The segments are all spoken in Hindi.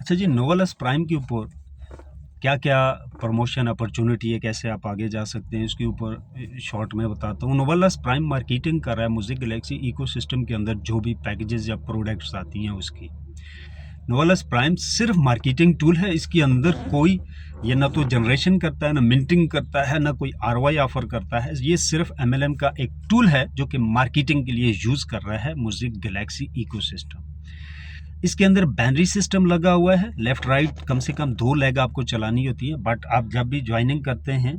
अच्छा जी, नोवेल्स प्राइम के ऊपर क्या क्या प्रमोशन अपॉर्चुनिटी है, कैसे आप आगे जा सकते हैं, इसके ऊपर शॉर्ट में बताता हूँ। नोवेल्स प्राइम मार्केटिंग कर रहा है म्यूजिक गैलेक्सी इकोसिस्टम के अंदर जो भी पैकेजेस या प्रोडक्ट्स आती हैं उसकी। नोवेल्स प्राइम सिर्फ मार्केटिंग टूल है, इसके अंदर कोई ये ना तो जनरेशन करता है, ना मिंटिंग करता है, ना कोई आरओआई ऑफर करता है। ये सिर्फ एमएलएम का एक टूल है जो कि मार्केटिंग के लिए यूज कर रहा है म्यूजिक गैलेक्सी इकोसिस्टम। इसके अंदर बैनरी सिस्टम लगा हुआ है, लेफ्ट राइट कम से कम 2 लेग आपको चलानी होती है। बट आप जब भी ज्वाइनिंग करते हैं,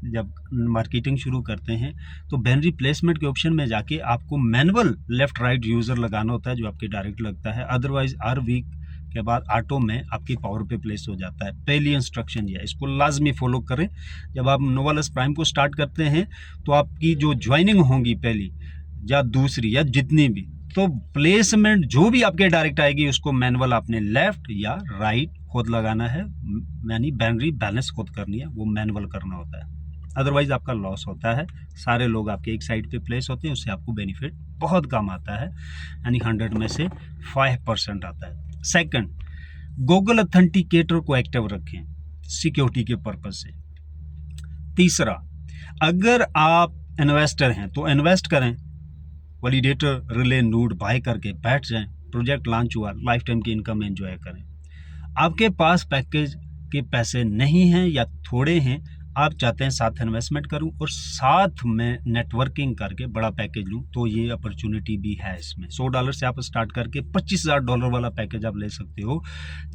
जब मार्केटिंग शुरू करते हैं, तो बैनरी प्लेसमेंट के ऑप्शन में जाके आपको मैनुअल लेफ्ट राइट यूजर लगाना होता है जो आपके डायरेक्ट लगता है। अदरवाइज हर वीक के बाद ऑटो में आपकी पावर पे प्लेस हो जाता है। पहली इंस्ट्रक्शन ये है, इसको लाजमी फॉलो करें। जब आप नोवेल्स प्राइम को स्टार्ट करते हैं तो आपकी जो ज्वाइनिंग होगी पहली या दूसरी या जितनी भी, तो प्लेसमेंट जो भी आपके डायरेक्ट आएगी उसको मैनुअल आपने लेफ्ट या राइट खुद लगाना है, यानी बैनरी बैलेंस खुद करनी है, वो मैनुअल करना होता है। अदरवाइज आपका लॉस होता है। सारे लोग आपके एक साइड पे प्लेस होते हैं, उससे आपको बेनिफिट बहुत कम आता है, यानी 100 में से 5% आता है। सेकंड, गूगल ऑथेंटिकेटर को एक्टिव रखें सिक्योरिटी के पर्पज से। तीसरा, अगर आप इन्वेस्टर हैं तो इन्वेस्ट करें, वैलिडेटर रिले नोड बाय करके बैठ जाएं, प्रोजेक्ट लॉन्च हुआ, लाइफ टाइम की इनकम एंजॉय करें। आपके पास पैकेज के पैसे नहीं हैं या थोड़े हैं, आप चाहते हैं साथ इन्वेस्टमेंट करूं और साथ में नेटवर्किंग करके बड़ा पैकेज लूं, तो ये अपॉर्चुनिटी भी है इसमें। $100 से आप स्टार्ट करके $25,000 वाला पैकेज आप ले सकते हो।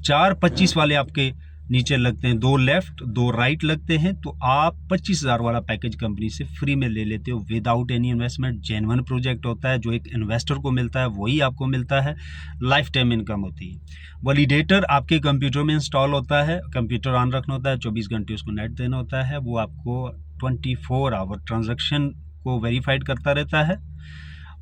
4-25 वाले आपके नीचे लगते हैं, 2 लेफ्ट 2 राइट लगते हैं, तो आप 25,000 वाला पैकेज कंपनी से फ्री में ले लेते हो without any investment. Genuine project होता है, जो एक इन्वेस्टर को मिलता है वही आपको मिलता है, लाइफ टाइम इनकम होती है। वैलिडेटर आपके कंप्यूटर में इंस्टॉल होता है, कंप्यूटर ऑन रखना होता है, 24 घंटे उसको नेट देना होता है, वो आपको 24 आवर ट्रांजैक्शन को वेरीफाइड करता रहता है।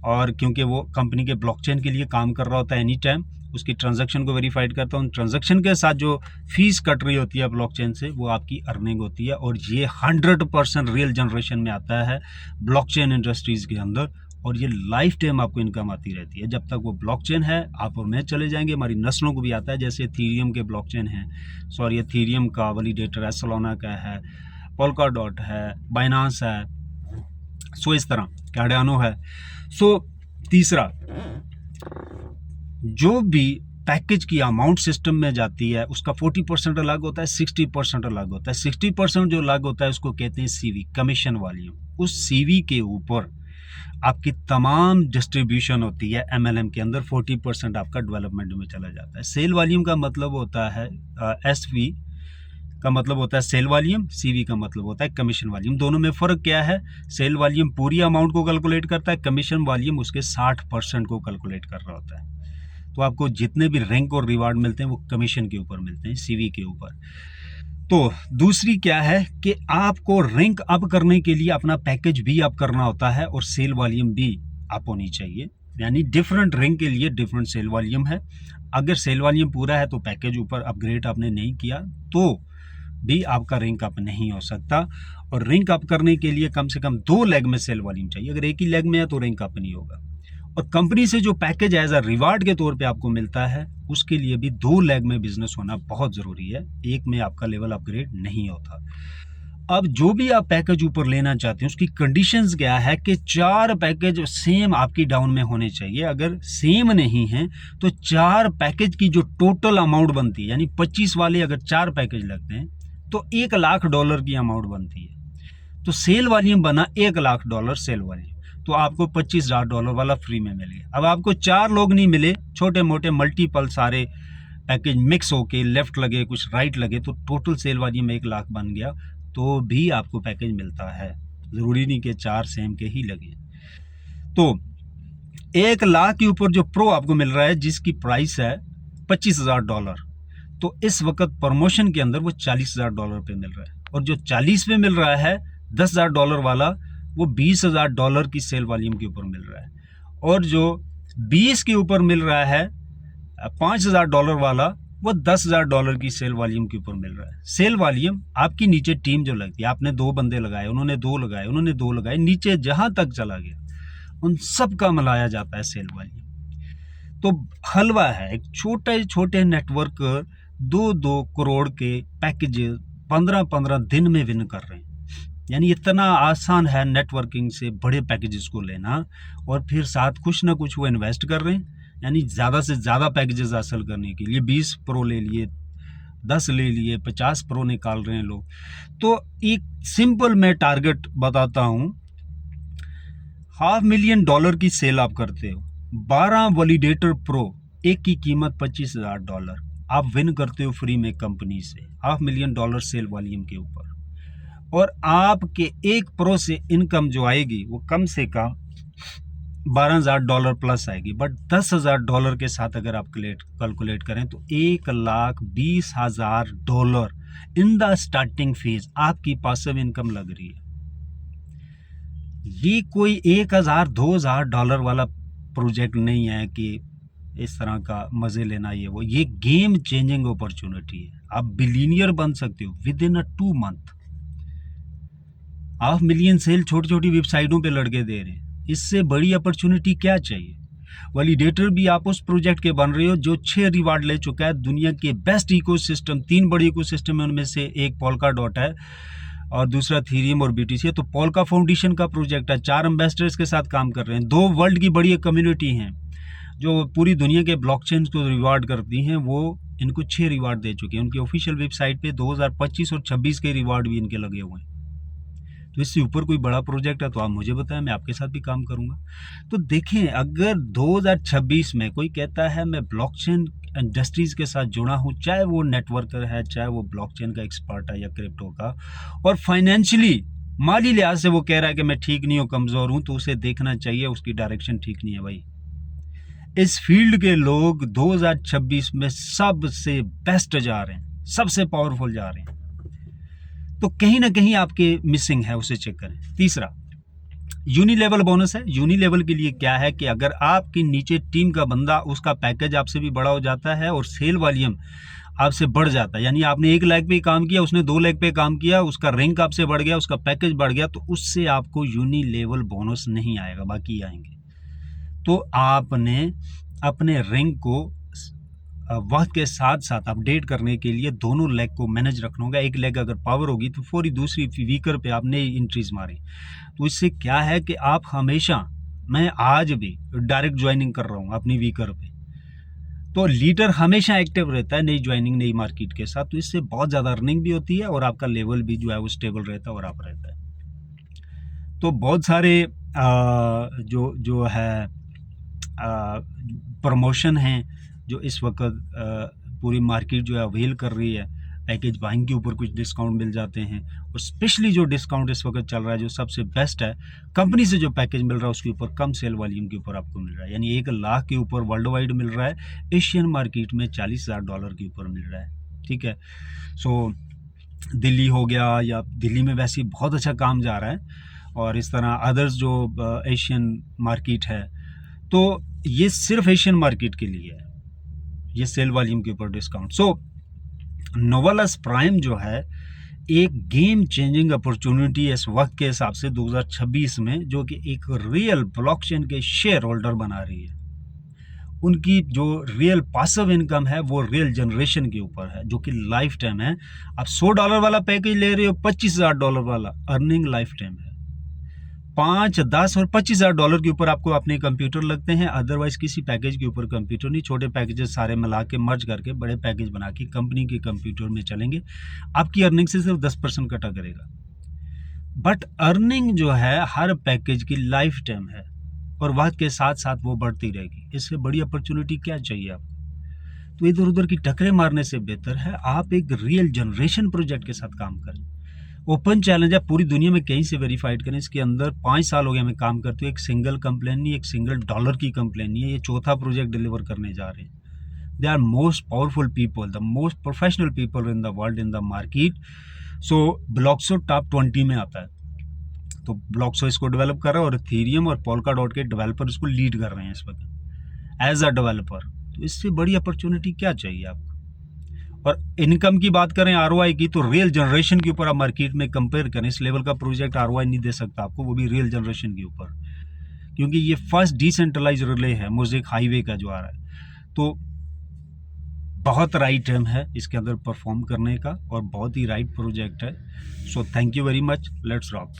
और क्योंकि वो कंपनी के ब्लॉकचेन के लिए काम कर रहा होता है, एनी टाइम उसकी ट्रांजैक्शन को वेरीफाइड करता हूँ। ट्रांजैक्शन के साथ जो फीस कट रही होती है ब्लॉकचेन से, वो आपकी अर्निंग होती है। और ये 100% रियल जनरेशन में आता है ब्लॉकचेन इंडस्ट्रीज के अंदर, और ये लाइफ टाइम आपको इनकम आती रहती है जब तक वो ब्लॉकचेन है। आप और मैं चले जाएंगे, हमारी नस्लों को भी आता है। जैसे एथेरियम के ब्लॉकचेन हैं, सॉरी एथेरियम का वैलिडेटर है, सोलाना का है, पोल्काडॉट है, बाइनांस है, सो इस तरह कार्डानो है। सो तीसरा, जो भी पैकेज की अमाउंट सिस्टम में जाती है उसका 40% अलग होता है, 60% अलग होता है। 60% जो अलग होता है उसको कहते हैं सीवी, कमीशन वॉल्यूम। उस सीवी के ऊपर आपकी तमाम डिस्ट्रीब्यूशन होती है एमएलएम के अंदर। 40% आपका डेवलपमेंट में चला जाता है। सेल वॉल्यूम का मतलब होता है एसवी का मतलब होता है सेल वॉल्यूम, सीवी का मतलब होता है कमीशन वॉल्यूम। दोनों में फ़र्क क्या है? सेल वॉल्यूम पूरी अमाउंट को कैलकुलेट करता है, कमीशन वॉल्यूम उसके 60% को कैलकुलेट कर रहा होता है। तो आपको जितने भी रैंक और रिवार्ड मिलते हैं वो कमीशन के ऊपर मिलते हैं, सीवी के ऊपर। तो दूसरी क्या है कि आपको रैंक अप करने के लिए अपना पैकेज भी अप करना होता है और सेल वॉल्यूम भी अप होनी चाहिए, यानी डिफरेंट रैंक के लिए डिफरेंट सेल वॉल्यूम है। अगर सेल वॉल्यूम पूरा है तो पैकेज ऊपर अपग्रेड आपने नहीं किया तो भी आपका रैंक अप नहीं हो सकता। और रैंक अप करने के लिए कम से कम 2 लेग में सेल वॉल्यूम चाहिए। अगर एक ही लेग में है तो रैंक अप नहीं होगा। और कंपनी से जो पैकेज एज अ रिवार्ड के तौर पे आपको मिलता है उसके लिए भी 2 लेग में बिजनेस होना बहुत ज़रूरी है, एक में आपका लेवल अपग्रेड नहीं होता। अब जो भी आप पैकेज ऊपर लेना चाहते हैं उसकी कंडीशंस क्या है कि 4 पैकेज सेम आपकी डाउन में होने चाहिए। अगर सेम नहीं है तो 4 पैकेज की जो टोटल अमाउंट बनती है, यानी 25 वाले अगर 4 पैकेज लगते हैं तो $1,00,000 की अमाउंट बनती है। तो सेल वॉल्यूम बना $1,00,000 सेल वॉल्यूम, तो आपको $25,000 वाला फ्री में मिल गया। अब आपको 4 लोग नहीं मिले, छोटे मोटे मल्टीपल सारे पैकेज मिक्स होके लेफ्ट लगे कुछ राइट लगे, तो टोटल सेल वॉल्यूम 1,00,000 बन गया, तो भी आपको पैकेज मिलता है। ज़रूरी नहीं कि 4 सेम के ही लगे। तो 1,00,000 के ऊपर जो प्रो आपको मिल रहा है जिसकी प्राइस है $25,000, तो इस वक्त प्रमोशन के अंदर वो $40,000 पे मिल रहा है। और जो 40 पे मिल रहा है $10,000 वाला, वो $20,000 की सेल वॉल्यूम के ऊपर मिल रहा है। और जो 20 के ऊपर मिल रहा है $5,000 वाला, वो $10,000 की सेल वॉल्यूम के ऊपर मिल रहा है। सेल वॉल्यूम आपकी नीचे टीम जो लगती है, आपने 2 बंदे लगाए, उन्होंने 2 लगाए, उन्होंने 2 लगाए, नीचे जहां तक चला गया उन सब का मिलाया जाता है सेल वॉल्यूम। तो हलवा है, एक छोटे छोटे नेटवर्क 2-2 करोड़ के पैकेजेस 15-15 दिन में विन कर रहे हैं। यानी इतना आसान है नेटवर्किंग से बड़े पैकेजेस को लेना, और फिर साथ कुछ ना कुछ वो इन्वेस्ट कर रहे हैं। यानी ज़्यादा से ज़्यादा पैकेजेस हासिल करने के लिए 20 प्रो ले लिए, 10 ले लिए, 50 प्रो निकाल रहे हैं लोग। तो एक सिंपल मैं टारगेट बताता हूँ, $500,000 की सेल आप करते हो, 12 वैलिडेटर प्रो, एक की कीमत $25,000, आप विन करते हो फ्री में कंपनी से $500,000 सेल वॉल्यूम के ऊपर। और आपके एक प्रो से इनकम जो आएगी वो कम से कम $12,000 प्लस आएगी। बट $10,000 के साथ अगर आप कैलकुलेट करें तो $1,20,000 इन द स्टार्टिंग फेज आपकी पासिव इनकम लग रही है। ये कोई $1,000-2,000 वाला प्रोजेक्ट नहीं है कि इस तरह का मजे लेना ये गेम चेंजिंग अपॉर्चुनिटी है। आप बिलियनियर बन सकते हो विद इन 2 मंथ। $500,000 सेल छोटी छोटी वेबसाइटों पे लड़के दे रहे हैं, इससे बड़ी अपॉर्चुनिटी क्या चाहिए। वैलिडेटर भी आप उस प्रोजेक्ट के बन रहे हो जो 6 रिवार्ड ले चुका है, दुनिया के बेस्ट इकोसिस्टम, 3 बड़े इकोसिस्टम है, उनमें से एक पोल्काडॉट है और दूसरा थीरियम और बीटीसी है। तो पोल्का फाउंडेशन का प्रोजेक्ट है, 4 एम्बेसडर्स के साथ काम कर रहे हैं, 2 वर्ल्ड की बड़ी कम्युनिटी हैं जो पूरी दुनिया के ब्लॉकचेन को रिवार्ड करती हैं, वो इनको 6 रिवार्ड दे चुके हैं। उनकी ऑफिशियल वेबसाइट पे 2025 और 26 के रिवार्ड भी इनके लगे हुए हैं। तो इससे ऊपर कोई बड़ा प्रोजेक्ट है तो आप मुझे बताएं, मैं आपके साथ भी काम करूंगा। तो देखें, अगर 2026 में कोई कहता है मैं ब्लॉकचेन इंडस्ट्रीज के साथ जुड़ा हूं, चाहे वो नेटवर्कर है, चाहे वो ब्लॉकचेन का एक्सपर्ट है या क्रिप्टो का, और फाइनेंशियली माली लिहाज से वो कह रहा है कि मैं ठीक नहीं हूँ, कमजोर हूं, तो उसे देखना चाहिए उसकी डायरेक्शन ठीक नहीं है भाई। इस फील्ड के लोग 2026 में सबसे बेस्ट जा रहे हैं, सबसे पावरफुल जा रहे हैं। तो कहीं ना कहीं आपके मिसिंग है, उसे चेक करें। तीसरा, यूनी लेवल बोनस है। यूनी लेवल के लिए क्या है कि अगर आपके नीचे टीम का बंदा, उसका पैकेज आपसे भी बड़ा हो जाता है और सेल वॉल्यूम आपसे बढ़ जाता है, यानी आपने 1 लाख पे काम किया, उसने 2 लाख पे काम किया, उसका रैंक आपसे बढ़ गया, उसका पैकेज बढ़ गया, तो उससे आपको यूनी लेवल बोनस नहीं आएगा, बाकी आएंगे। तो आपने अपने रैंक को वक्त के साथ साथ अपडेट करने के लिए दोनों लेग को मैनेज रखना होगा। एक लेग अगर पावर होगी तो फौरी दूसरी वीकर पे आपने इंट्रीज मारी, तो इससे क्या है कि आप हमेशा, मैं आज भी डायरेक्ट ज्वाइनिंग कर रहा हूँ अपनी वीकर पे, तो लीडर हमेशा एक्टिव रहता है नई ज्वाइनिंग, नई मार्केट के साथ, तो इससे बहुत ज़्यादा अर्निंग भी होती है और आपका लेवल भी जो है वो स्टेबल रहता है और आप रहता है। तो बहुत सारे जो है प्रमोशन हैं जो इस वक्त पूरी मार्केट जो है अवेल कर रही है। पैकेज बाइंग के ऊपर कुछ डिस्काउंट मिल जाते हैं, और स्पेशली जो डिस्काउंट इस वक्त चल रहा है, जो सबसे बेस्ट है, कंपनी से जो पैकेज मिल रहा है उसके ऊपर कम सेल वॉल्यूम के ऊपर आपको मिल रहा है, यानी 1 लाख के ऊपर वर्ल्ड वाइड मिल रहा है, एशियन मार्केट में $40,000 के ऊपर मिल रहा है। ठीक है, सो दिल्ली हो गया, या दिल्ली में वैसे ही बहुत अच्छा काम जा रहा है, और इस तरह अदर्स जो एशियन मार्केट है, तो ये सिर्फ एशियन मार्केट के लिए है, ये सेल वॉल्यूम के ऊपर डिस्काउंट। सो नोवेलस प्राइम जो है एक गेम चेंजिंग अपॉर्चुनिटी इस वक्त के हिसाब से 2026 में, जो कि एक रियल ब्लॉकचेन के शेयर होल्डर बना रही है। उनकी जो रियल पासिव इनकम है वो रियल जनरेशन के ऊपर है, जो कि लाइफ टाइम है। आप $100 वाला पैकेज ले रहे हो, $25,000 वाला अर्निंग लाइफ टाइम है। 5, 10 और $25,000 के ऊपर आपको अपने कंप्यूटर लगते हैं, अदरवाइज किसी पैकेज के ऊपर कंप्यूटर नहीं। छोटे पैकेजेस सारे मिला के मर्ज करके बड़े पैकेज बना के कंपनी के कंप्यूटर में चलेंगे, आपकी अर्निंग से सिर्फ 10% कटा करेगा। बट अर्निंग जो है हर पैकेज की लाइफ टाइम है, और वक्त के साथ साथ वो बढ़ती रहेगी। इससे बड़ी अपॉर्चुनिटी क्या चाहिए आपको। तो इधर उधर की टकरे मारने से बेहतर है आप एक रियल जनरेशन प्रोजेक्ट के साथ काम करें। ओपन चैलेंज है, पूरी दुनिया में कहीं से वेरीफाइड करें। इसके अंदर 5 साल हो गए हमें काम करते हुए, एक सिंगल कंप्लेन नहीं, एक सिंगल डॉलर की कंप्लेन नहीं है। ये चौथा प्रोजेक्ट डिलीवर करने जा रहे हैं। They are most powerful people, the most professional people in the world, in the market. So ब्लॉक्सो टॉप 20 में आता है, तो ब्लॉक्सो इसको डेवलप कर रहा है, और इथेरियम और पोल्काडॉट के डेवलपर इसको लीड कर रहे हैं इस वक्त एज अ डेवलपर। तो इससे बड़ी अपॉर्चुनिटी क्या चाहिए आपको। और इनकम की बात करें, आरओआई की, तो रियल जनरेशन के ऊपर आप मार्केट में कंपेयर करें, इस लेवल का प्रोजेक्ट आरओआई नहीं दे सकता आपको, वो भी रियल जनरेशन के ऊपर, क्योंकि ये फर्स्ट डिसेंट्रलाइज रिले है मोज़ेक हाईवे का जो आ रहा है। तो बहुत राइट टाइम है इसके अंदर परफॉर्म करने का और बहुत ही राइट प्रोजेक्ट है। So thank you very much, let's rock.